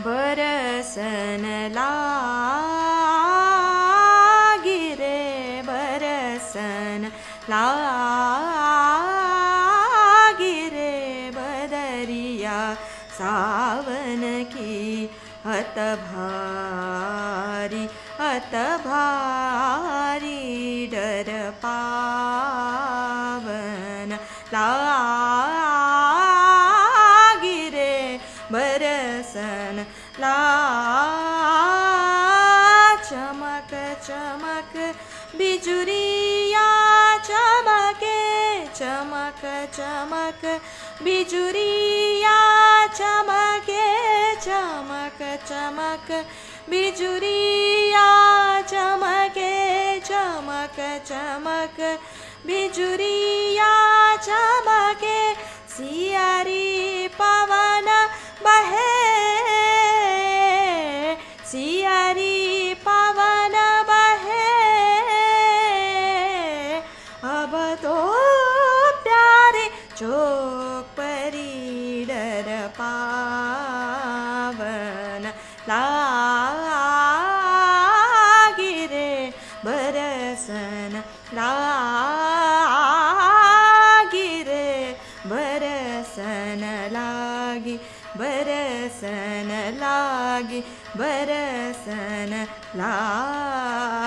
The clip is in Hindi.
बरसन लागी रे बरसन लागी रे बदरिया सावन की अत भारी डर पावन लागी रे बरसन ला चमक चमक बिजुरिया चमके चमक चमक बिजुरिया चमके चमक चमक बिजुरिया चमके चमक चमक बिजुरिया चमके सियारी पवन बहे सियारी पवन बहे अब तो प्यारे चौक परी डर पावन लागी रे बरसन लागी रे बरसन लागी बरसन लागी बरसन लागी।